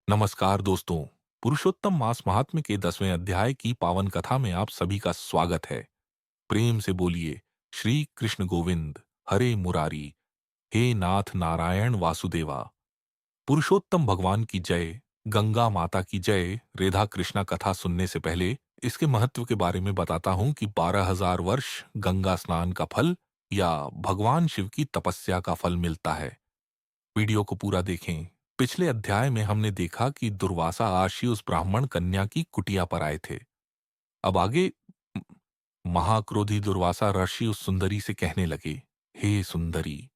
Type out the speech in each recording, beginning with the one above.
नमस्कार दोस्तों। पुरुषोत्तम मास महात्म्य के 10वें अध्याय की पावन कथा में आप सभी का स्वागत है। प्रेम से बोलिए श्री कृष्ण गोविंद हरे मुरारी, हे नाथ नारायण वासुदेवा। पुरुषोत्तम भगवान की जय, गंगा माता की जय। रेधा कृष्णा कथा सुनने से पहले इसके महत्व के बारे में बताता हूं कि 12,000 वर्ष गंगा स्नान का फल या भगवान शिव की तपस्या का फल मिलता है। वीडियो को पूरा देखें। पिछले अध्याय में हमने देखा कि दुर्वासा आशी उस ब्राह्मण कन्या की कुटिया पर आए थे। अब आगे महाक्रोधी दुर्वासा ऋषि उस सुंदरी से कहने लगे, हे सुंदरी,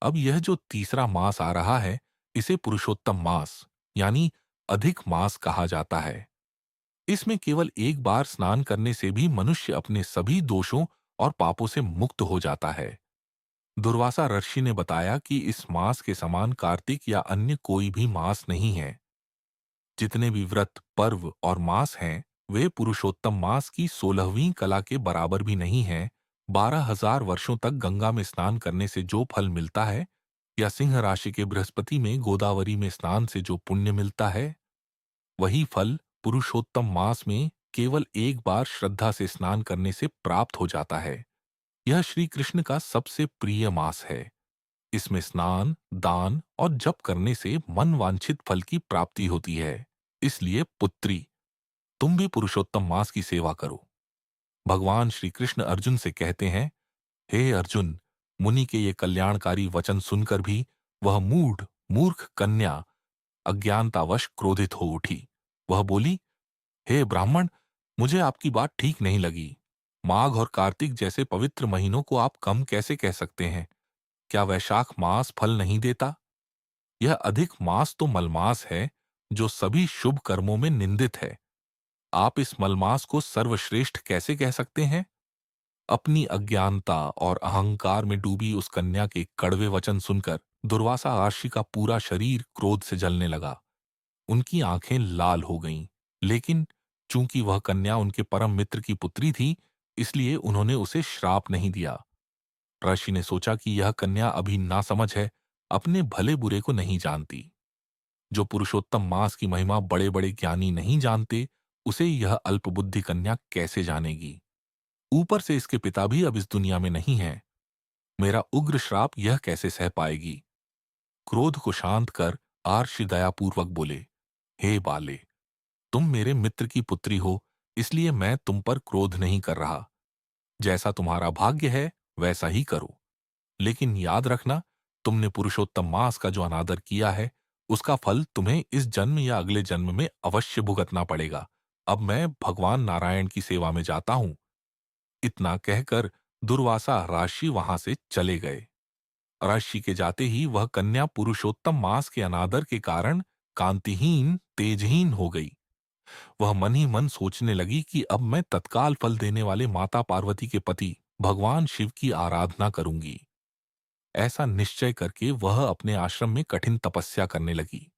अब यह जो तीसरा मास आ रहा है, इसे पुरुषोत्तम मास यानी अधिक मास कहा जाता है। इसमें केवल एक बार स्नान करने से भी मनुष्य अपने सभी दोषों और पापों से मुक्त हो जाता है। दुर्वासा ऋषि ने बताया कि इस मास के समान कार्तिक या अन्य कोई भी मास नहीं है। जितने भी व्रत, पर्व और मास हैं, वे पुरुषोत्तम मास की 16वीं कला के बराबर भी नहीं हैं। 12,000 वर्षों तक गंगा में स्नान करने से जो फल मिलता है, या सिंह राशि के बृहस्पति में गोदावरी में स्नान से जो पुण्य मिलता है, वही फल पुरुषोत्तम मास में केवल एक बार श्रद्धा से स्नान करने से प्राप्त हो जाता है। यह श्री कृष्ण का सबसे प्रिय मास है। इसमें स्नान, दान और जप करने से मन वांछित फल की प्राप्ति होती है। इसलिए पुत्री, तुम भी पुरुषोत्तम मास की सेवा करो। भगवान श्री कृष्ण अर्जुन से कहते हैं, हे अर्जुन, मुनि के ये कल्याणकारी वचन सुनकर भी वह मूर्ख कन्या अज्ञानतावश क्रोधित हो उठी। वह बोली, हे ब्राह्मण, मुझे आपकी बात ठीक नहीं लगी। माघ और कार्तिक जैसे पवित्र महीनों को आप कम कैसे कह सकते हैं? क्या वैशाख मास फल नहीं देता? यह अधिक मास तो मलमास है, जो सभी शुभ कर्मों में निंदित है। आप इस मलमास को सर्वश्रेष्ठ कैसे कह सकते हैं? अपनी अज्ञानता और अहंकार में डूबी उस कन्या के कड़वे वचन सुनकर दुर्वासा आशी का पूरा शरीर क्रोध से जलने लगा। उनकी आंखें लाल हो गईं, लेकिन चूंकि वह कन्या उनके परम मित्र की पुत्री थी, इसलिए उन्होंने उसे श्राप नहीं दिया। ऋषि ने सोचा कि यह कन्या अभी नासमझ है, अपने भले बुरे को नहीं जानती। जो पुरुषोत्तम मास की महिमा बड़े बड़े ज्ञानी नहीं जानते, उसे यह अल्पबुद्धि कन्या कैसे जानेगी? ऊपर से इसके पिता भी अब इस दुनिया में नहीं है। मेरा उग्र श्राप यह कैसे सह पाएगी? क्रोध को शांत कर आर्षि दयापूर्वक बोले, हे बाले, तुम मेरे मित्र की पुत्री हो, इसलिए मैं तुम पर क्रोध नहीं कर रहा। जैसा तुम्हारा भाग्य है वैसा ही करो। लेकिन याद रखना, तुमने पुरुषोत्तम मास का जो अनादर किया है, उसका फल तुम्हें इस जन्म या अगले जन्म में अवश्य भुगतना पड़ेगा। अब मैं भगवान नारायण की सेवा में जाता हूं। इतना कहकर दुर्वासा राशि वहां से चले गए। राशि के जाते ही वह कन्या पुरुषोत्तम मास के अनादर के कारण कांतिहीन, तेजहीन हो गई। वह मन ही मन सोचने लगी कि अब मैं तत्काल फल देने वाले माता पार्वती के पति भगवान शिव की आराधना करूंगी। ऐसा निश्चय करके वह अपने आश्रम में कठिन तपस्या करने लगी।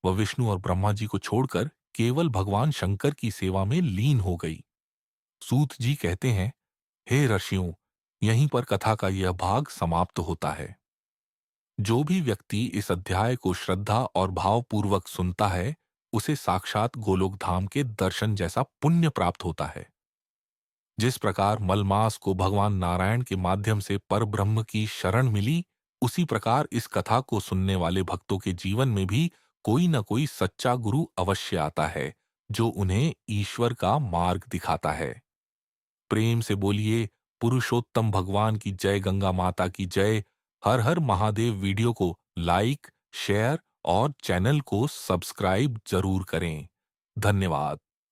वह विष्णु और ब्रह्मा जी को छोड़कर केवल भगवान शंकर की सेवा में लीन हो गई। सूत जी कहते हैं, हे ऋषियों, यहीं पर कथा का यह भाग समाप्त होता है। जो भी व्यक्ति इस अध्याय को श्रद्धा और भावपूर्वक सुनता है, उसे साक्षात गोलोक धाम के दर्शन जैसा पुण्य प्राप्त होता है। जिस प्रकार मलमास को भगवान नारायण के माध्यम से परब्रह्म की शरण मिली, उसी प्रकार इस कथा को सुनने वाले भक्तों के जीवन में भी कोई न कोई सच्चा गुरु अवश्य आता है, जो उन्हें ईश्वर का मार्ग दिखाता है। प्रेम से बोलिए पुरुषोत्तम भगवान की जय, गंगा माता की जय। हर हर महादेव। वीडियो को लाइक, शेयर और चैनल को सब्सक्राइब जरूर करें। धन्यवाद।